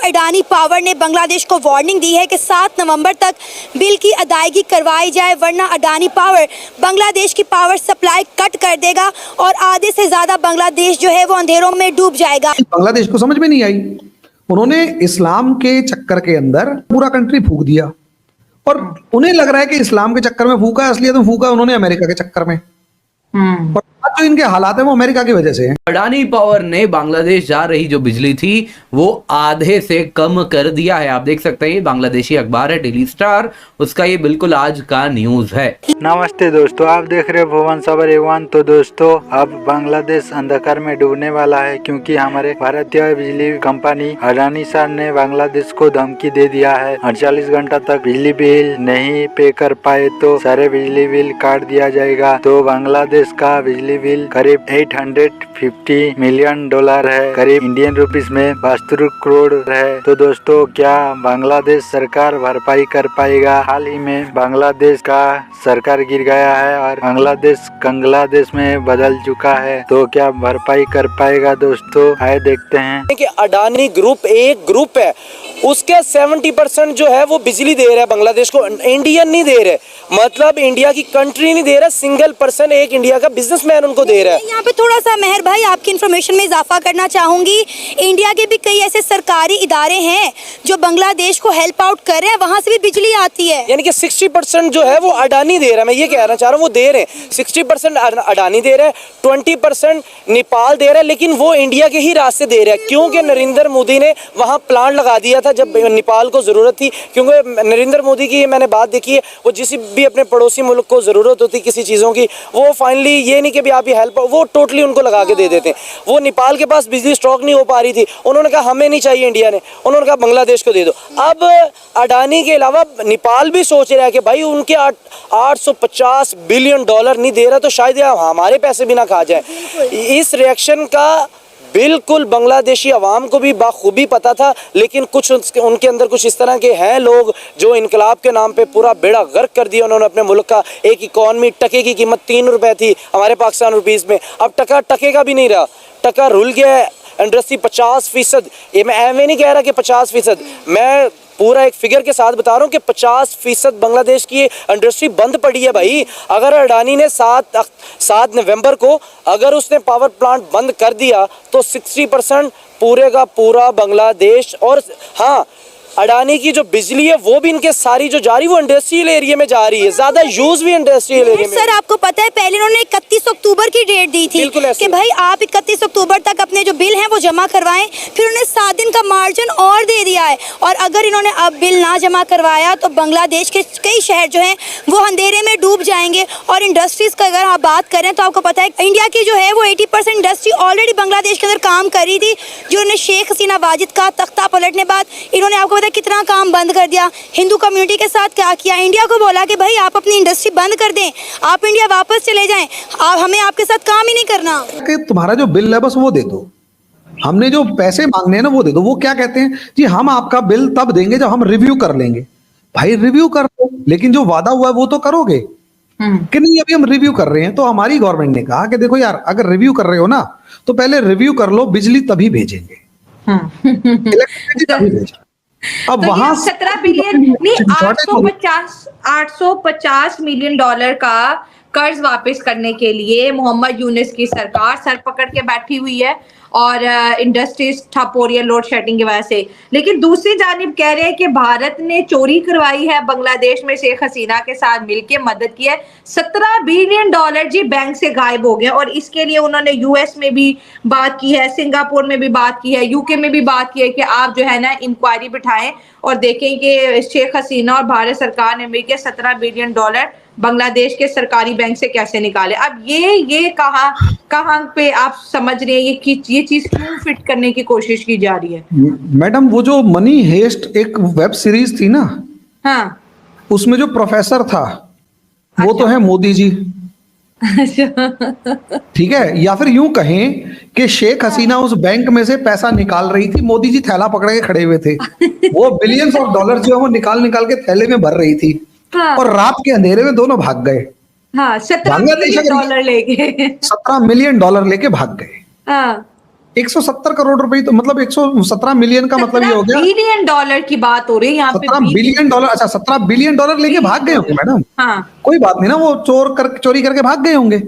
Adani power ने बांग्लादेश को warning दी है कि 7 नवंबर तक बिल की अदायगी करवाई जाए, वरना अडानी पावर बांग्लादेश की पावर सप्लाई कट कर देगा और आधे से ज्यादा बांग्लादेश जो है वो अंधेरों में डूब जाएगा। बांग्लादेश को समझ में नहीं आई, उन्होंने इस्लाम के चक्कर के अंदर पूरा कंट्री फूंक दिया और उन्हें लग रहा है कि इस्लाम के चक्कर में फूंका, असलियत में फूंका उन्होंने अमेरिका के चक्कर में। और आज जो इनके हालात है वो अमेरिका की वजह से है। अडानी पावर ने बांग्लादेश जा रही जो बिजली थी वो आधे से कम कर दिया है। आप देख सकते हैं, बांग्लादेशी अखबार है डेली स्टार, उसका ये बिल्कुल आज का न्यूज है। नमस्ते दोस्तों, आप देख रहे हो भुवन खबर एवन। तो दोस्तों, अब बांग्लादेश अंधकार में डूबने वाला है क्योंकि हमारे भारतीय बिजली कंपनी अडानी सर ने बांग्लादेश को धमकी दे दिया है। 48 घंटा तक बिजली बिल नहीं पे कर पाए तो सारे बिजली बिल काट दिया जाएगा। तो बांग्लादेश का बिजली बिल करीब 850 मिलियन डॉलर है, करीब इंडियन रुपीस में 72 करोड़ है। तो दोस्तों, क्या बांग्लादेश सरकार भरपाई कर पाएगा? हाल ही में बांग्लादेश का सरकार गिर गया है और बांग्लादेश कंगलादेश में बदल चुका है। तो क्या भरपाई कर पाएगा? दोस्तों आए देखते हैं कि अडानी ग्रुप एक ग्रुप है, उसके 70% जो है वो बिजली दे रहा है बांग्लादेश को, इंडियन नहीं दे रहे, मतलब इंडिया की कंट्री नहीं दे रहा, सिंगल पर्सन एक इंडिया का बिजनेसमैन उनको दे रहा है। यहाँ पे थोड़ा सा मेहर भाई आपकी इन्फॉर्मेशन में इजाफा करना चाहूंगी। इंडिया के भी कई ऐसे सरकारी इदारे हैं जो बांग्लादेश को हेल्प आउट कर रहे हैं, वहाँ से भी बिजली आती है। यानी कि 60% जो है वो अडानी दे रहा है, मैं ये कहना चाह रहा हूँ, वो दे रहे हैं 60% अडानी दे रहा है, 20% नेपाल दे रहा है, लेकिन वो इंडिया के ही रास्ते दे रहा है क्योंकि नरेंद्र मोदी ने वहाँ प्लांट लगा दिया था जब नेपाल को जरूरत थी। क्योंकि नरेंद्र मोदी की मैंने बात देखी है, वो जिस भी अपने पड़ोसी मुल्क को जरूरत होती किसी चीज़ों की, वो फाइनली ये नहीं कि भी आप ये हेल्प, वो टोटली उनको लगा के दे देते हैं। वो नेपाल के पास बिजली स्टॉक नहीं हो पा रही थी, उन्होंने कहा हमें नहीं चाहिए इंडिया ने, उन्होंने कहा बांग्लादेश को दे दो। अब अडानी के अलावा नेपाल भी सोच रहा है कि भाई उनके 850 बिलियन डॉलर नहीं दे रहा तो शायद हमारे पैसे भी ना खा जाए। इस रिएक्शन का बिल्कुल बांग्लादेशी अवाम को भी बाखूबी पता था, लेकिन कुछ उनके अंदर कुछ इस तरह के हैं लोग जो इनकलाब के नाम पे पूरा बेड़ा गर्क कर दिया उन्होंने अपने मुल्क का। एक इकॉनमी, टके की कीमत 3 रुपए थी हमारे पाकिस्तान रुपीज़ में, अब टके का भी नहीं रहा, टका रुल गया है। इंडस्ट्री 50%, ये मैं एवं नहीं कह रहा कि 50%, मैं पूरा एक फिगर के साथ बता रहा हूँ कि 50% बांग्लादेश की इंडस्ट्री बंद पड़ी है भाई। अगर अडानी ने 7 नवंबर को अगर उसने पावर प्लांट बंद कर दिया तो 60% पूरे का पूरा बांग्लादेश, और हाँ अडानी की जो बिजली है वो भी इनके सारी जो जा रही है वो इंडस्ट्रियल एरिया में जा रही है, ज्यादा यूज भी इंडस्ट्रियल एरिया में। सर आपको पता है पहले उन्होंने 31 अक्टूबर की डेट दी थी कि भाई आप 31 अक्टूबर तक अपने जो बिल हैं वो जमा करवाएं, फिर उन्होंने 7 दिन का मार्जिन और दे दिया है। और अगर इन्होंने अब बिल ना जमा करवाया तो बांग्लादेश के कई शहर जो हैं वो अंधेरे में डूब जाएंगे। और इंडस्ट्रीज का अगर आप बात करें तो आपको पता है इंडिया की जो है वो 80% इंडस्ट्री ऑलरेडी बांग्लादेश के अंदर काम कर रही थी। जो उन्होंने शेख हसीना वाजिद का तख्ता पलटने बाद इन्होंने आपको कितना काम बंद कर दिया, हिंदू कम्युनिटी के साथ क्या किया, इंडिया को बोला कि भाई आप अपनी इंडस्ट्री बंद कर दें, आप इंडिया वापस चले जाएं, आप हमें आपके साथ काम ही नहीं करना। कि तुम्हारा जो बिल है बस वो दे दो, हमने जो पैसे मांगने हैं ना वो दे दो। वो क्या कहते हैं जी, हम आपका बिल तब देंगे जब हम रिव्यू कर लेंगे। भाई रिव्यू कर लो, लेकिन जो वादा हुआ है वो तो करोगे कि नहीं। अभी हम रिव्यू कर रहे हैं तो हमारी गवर्नमेंट ने कहा कि देखो यार, अगर रिव्यू कर रहे हो ना तो पहले रिव्यू कर लो, बिजली तभी भेजेंगे, इलेक्ट्रिसिटी तभी भेजेंगे। अब तो वहां 17 बिलियन नहीं 850 मिलियन डॉलर का कर्ज वापस करने के लिए मोहम्मद यूनुस की सरकार सर पकड़ के बैठी हुई है और इंडस्ट्रीज ठप हो रही है लोड शेडिंग की वजह से। लेकिन दूसरी जानिब कह रहे हैं कि भारत ने चोरी करवाई है, बांग्लादेश में शेख हसीना के साथ मिलकर मदद की है। 17 बिलियन डॉलर जी बैंक से गायब हो गए और इसके लिए उन्होंने यूएस में भी बात की है, सिंगापुर में भी बात की है, यूके में भी बात की है कि आप जो है ना इंक्वायरी बिठाएं और देखें कि शेख हसीना और भारत सरकार ने मिलकर 17 बिलियन डॉलर बांग्लादेश के सरकारी बैंक से कैसे निकाले। अब ये कहाँ पे आप समझ रहे हैं ये चीज क्यों फिट करने की कोशिश की जा रही है? मैडम, वो जो मनी हेस्ट एक वेब सीरीज थी ना, हाँ, उसमें जो प्रोफेसर था वो तो है मोदी जी, ठीक है। या फिर यूं कहें कि शेख हसीना उस बैंक में से पैसा निकाल रही थी, मोदी जी थैला पकड़ के खड़े हुए थे, वो बिलियंस ऑफ डॉलर जो है वो निकाल के थैले में भर रही थी। हाँ। और रात के अंधेरे में दोनों भाग गए। हाँ, 17 मिलियन डॉलर लेके 17 मिलियन डॉलर लेके भाग गए। हाँ। 170 करोड़ रुपए तो मतलब 117 मिलियन का मतलब ये हो गया बिलियन डॉलर की बात हो रही है यहाँ पे। 17 बिलियन डॉलर। अच्छा 17 बिलियन डॉलर लेके भाग गए होंगे मैडम। हाँ कोई बात नहीं ना, वो चोरी करके भाग गए होंगे।